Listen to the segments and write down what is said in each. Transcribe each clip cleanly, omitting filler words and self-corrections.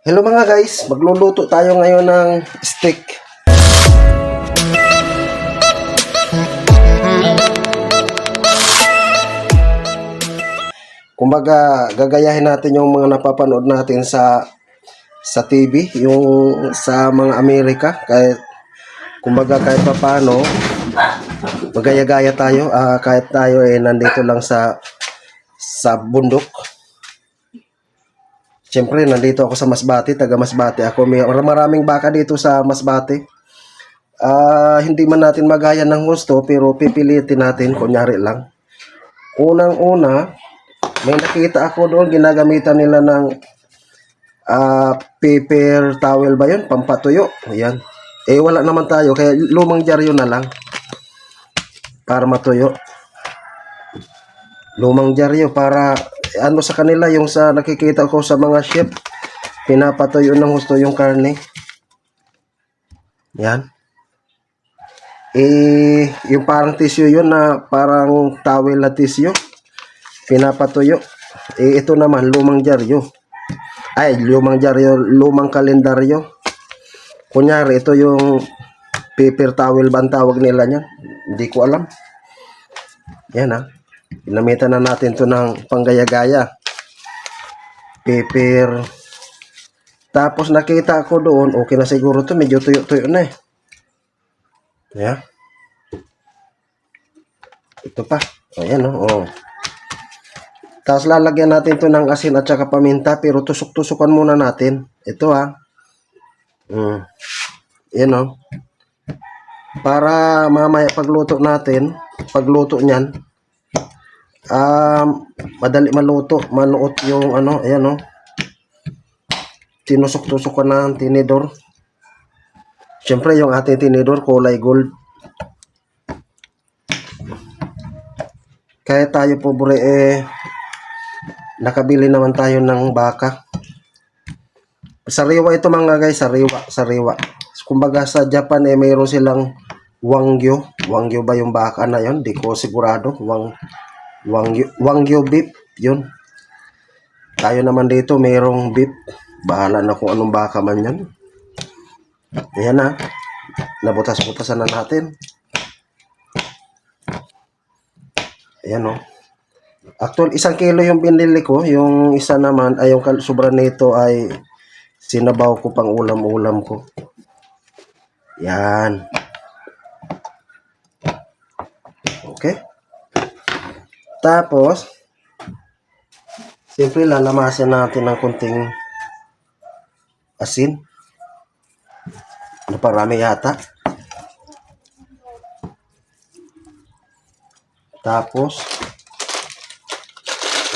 Hello mga guys, magluluto tayo ngayon ng steak. Kumbaga, gagayahin natin yung mga napapanood natin sa TV, yung sa mga Amerika. Kumbaga kahit paano, magaya-gaya tayo, kahit tayo nandito lang sa bundok. Siyempre, nandito ako sa Masbate, taga Masbate ako. May maraming baka dito sa Masbate. Hindi man natin magaya ng gusto, pero pipilitin natin, kunyari lang. Unang-una, may nakita ako doon, ginagamitan nila ng paper towel ba yun? Pampatuyo. Ayan. Wala naman tayo, kaya lumang dyaryo na lang para matuyo. Lumang dyaryo para, ano sa kanila, yung sa nakikita ko sa mga chef, pinapatuyo ng gusto yung karne. Yan. Yung parang tissue yun na parang towel na tissue, pinapatuyo. Ito naman, lumang dyaryo. Lumang dyaryo, lumang kalendaryo. Kunyari, ito yung paper towel ba ang tawag nila niyan? Hindi ko alam. Yan Ginamitan na natin to ng panggaya-gaya. Paper. Tapos nakita ko doon, okay na siguro to, medyo tuyo-tuyo na eh. Yan. Ito pa. Ayan Tapos lalagyan natin to ng asin at saka paminta, pero tusok-tusukan muna natin. Ito Yan Para mamaya pagluto niyan, madali maluto, manuot yung ayan tinusok-tusukan ng tinidor. Siyempre yung ating tinidor kulay gold. Kaya tayo pobre nakabili naman tayo ng baka. Sariwa ito mga guys, sariwa. Kumbaga sa Japan mayroon silang Wagyu. Wagyu ba yung baka na yon? Di ko sigurado. Wagyu beef, yun. Tayo naman dito mayroong beef. Bahala na kung anong baka man yan. Ayan nabutas-butasan na natin. Ayan Actual, 1 kilo yung binili ko. Yung isa naman, yung sobra nito ay sinabaw ko pang ulam-ulam ko. Yan. Okay. Tapos, siyempre lalamasin natin ng kunting asin. Parami yata. Tapos,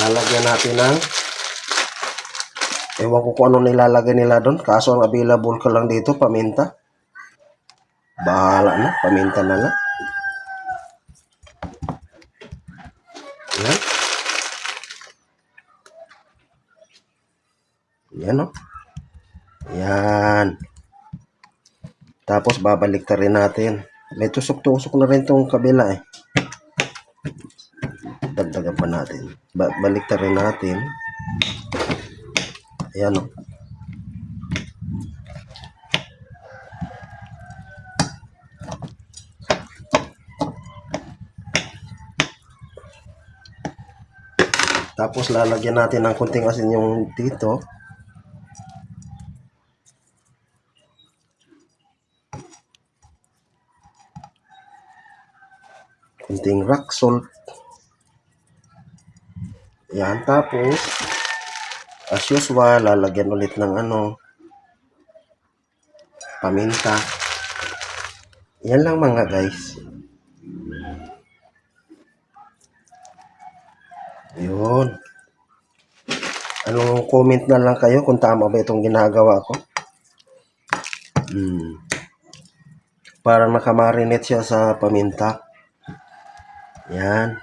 lalagyan natin ng ewan ko kung ano nilalagay nila doon. Kaso ang available ka lang dito, paminta. Bahala na, paminta na lang. Yan. Yan Yan. Tapos babalik rin natin. May tusok-tusok na rin tong kabila Dagdagan pa natin. Balik rin natin. Ayan Tapos lalagyan natin ng kunting asin yung dito. Kunting rock salt. Yan. Tapos, as usual, lalagyan ulit ng paminta. Yan lang mga guys. Yun. Anong comment na lang kayo kung tama ba itong ginagawa ko? Para makamarinate siya sa paminta. Yan.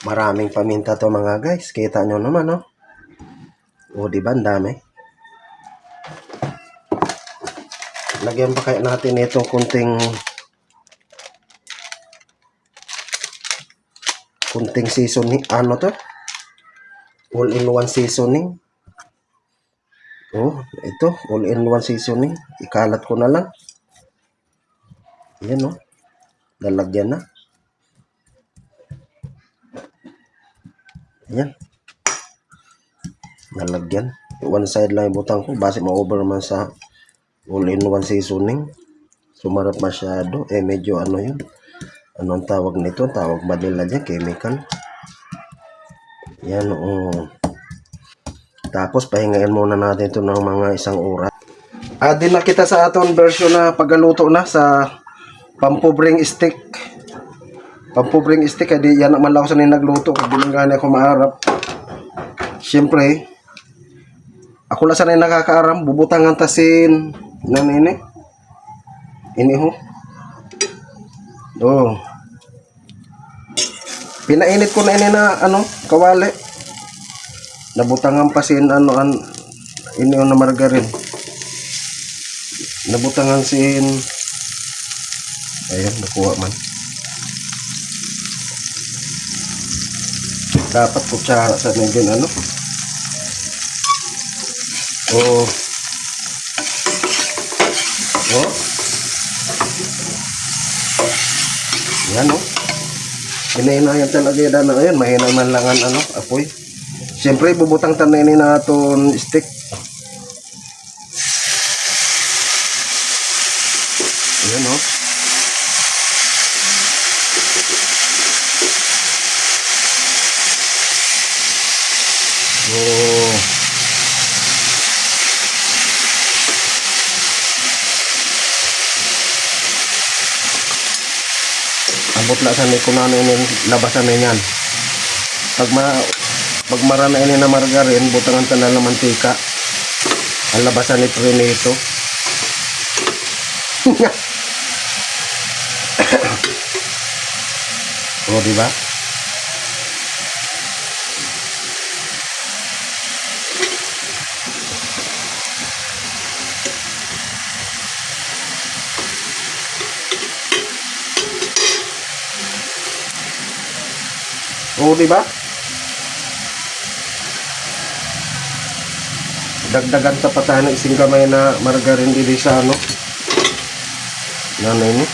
Maraming paminta to mga guys. Kita nyo naman diba ang dami? Lagyan pa kaya natin itong kunting seasoning. All in one seasoning. Oh, ito, all-in-one seasoning. Ikalat ko na lang. Yan oh, lalagyan na. Yan, nalagyan. One side lang ibutang ko, base ma-over man sa all-in-one seasoning. Sumarap masyado. Medyo ano yun. Anong tawag nito? Tawag ba nila dyan? Chemical. Yan oh. Tapos pahingain muna natin ito ng mga isang oras. Din na kita sa aton version na pagluto na sa pampubring steak. Pampubring steak, adi yan naman lang ako sa nagluto. Kung bilanggan ako maarap. Siyempre, ako lang sanay nakakaaram. Bubutangan tasin. Nan ini. Ini ho. Oh. Pinainit ko na ini na ano, kawali. Nabutangan pasin ano ini na margarin. Nabutangan sin. Ayun, nakuha man. Dapat kutsara sa medyo ano. Oh. Oh. Yan oh. Hinahinayang talaga yan na ayun. Mahina man lang ano, apoy. Siyempre, bubutang tanin na aton stick. Ayan oh. Oh. Abot lang sa ko na labasan na yan. Pag marana ini na margarin, butangan tanan ng mantika. Ang labasan ni Prenito. Oh, di ba? Oh, di ba? Dagdagan sa patahan ng isang kamay na margarin dito sa ano. Nanay ni.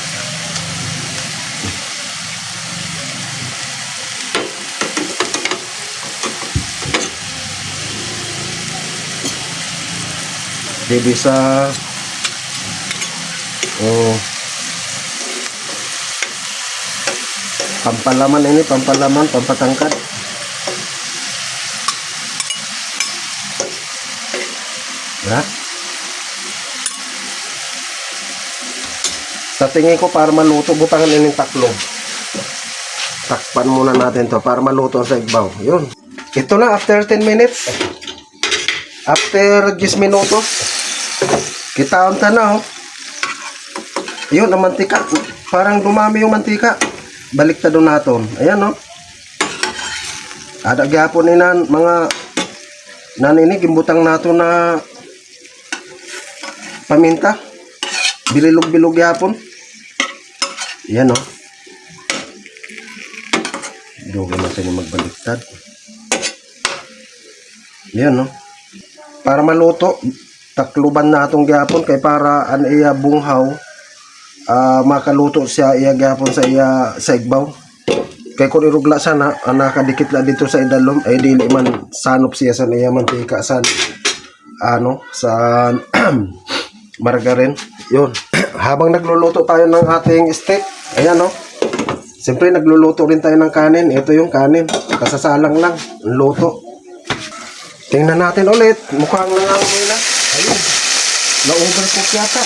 Dito sa oh pampalaman ini, pampalaman, pampatangkad. Ya. Sa tingin ko para maluto, butangan ini taklo. Takpan muna natin to para maluto sa igbaw. Yun. Ito na after 10 minutes. After 10 minutos. Kita ang tanaw. Yun, ang mantika. Parang dumami yung mantika. Baliktad doon natin. Ayan no. Ada gapon ni mga naninig gimbutang nato na paminta. Bililog-bilog yapon. Ayan no. Dugo na sa magbaliktad. Ayan no. Para maluto, takluban na atong gapon kay para an iya bunghaw makaluto siya iya gapon sa iya sa igbaw. Kay kung irugla sana nakadikit la dito sa idalom ay dili man sanop siya sa iya mantika sa ano sa margarin. Yun. Habang nagluluto tayo ng ating steak, ayan no. Siyempre nagluluto rin tayo ng kanin. Ito yung kanin. Kasasalang lang. Luto. Tingnan natin ulit. Mukhang nangangamoy na. Ayun. Na-overcook yata.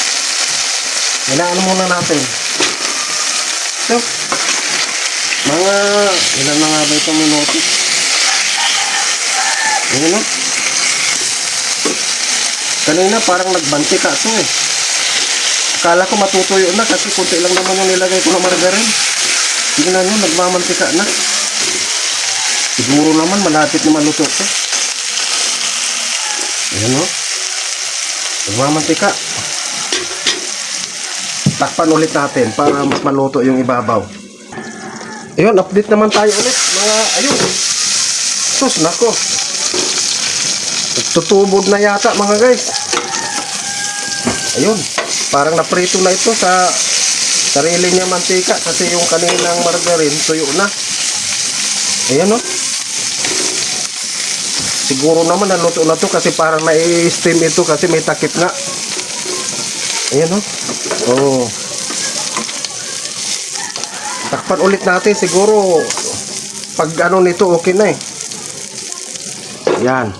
Inaano muna natin. So, mga ilan na nga ba itong minuto? Ayun no. Kanina parang nagbanti ka ito eh. Akala ko matutuyo na kasi kunti lang naman yung nilagay ko na margarin. Tingnan nyo, nagmamantika na. Siguro naman malapit na maluto ito. Ayan o. Nagmamantika. Takpan ulit natin para mas maluto yung ibabaw. Ayun, update naman tayo ulit. Mga, ayun. Sus, nako. tutubod na yata mga guys. Ayun, parang naprito na ito sa sarili niya mantika kasi yung kaninang margarine tuyo na. Ayan o. Siguro naman naluto na to kasi parang na-steam ito kasi may takip nga. Ayan o. Oh. Takpan ulit natin siguro pag ano nito okay na eh. Yan.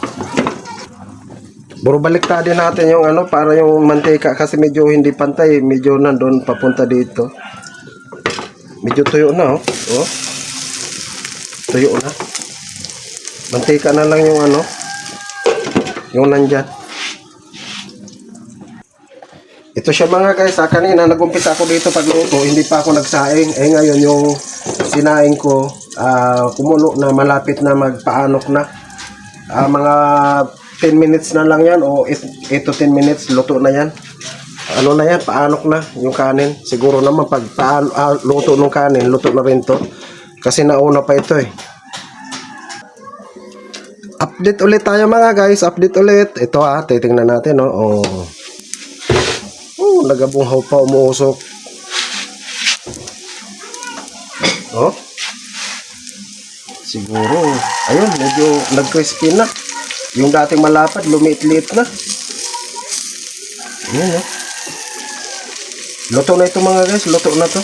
Buro baliktadin natin yung ano para yung mantika kasi medyo hindi pantay, medyo nandun papunta dito. Medyo tuyo na oh. Oh. Tuyo na. Mantika na lang yung ano. Yung nandyan. Ito siya mga guys, kanina nag-umpisa ako dito pagluto, hindi pa ako nagsaing. Eh ngayon yung sinaing ko kumulo na, malapit na magpaanok na. Mga 10 minutes na lang yan o 8 to 10 minutes luto na yan. Ano na yan, paanok na yung kanin. Siguro naman pag luto ng kanin, luto na rin to. Kasi nauna pa ito eh. Update ulit tayo mga guys, update ulit. Ito titingnan natin no. Oh, nagabunghaw pa, umuusok. Oh. Siguro, ayun, medyo nag-crispy na. Yung dating malapad, lumiit-liit na. Ayan, oh. Luto na ito mga guys, luto na to.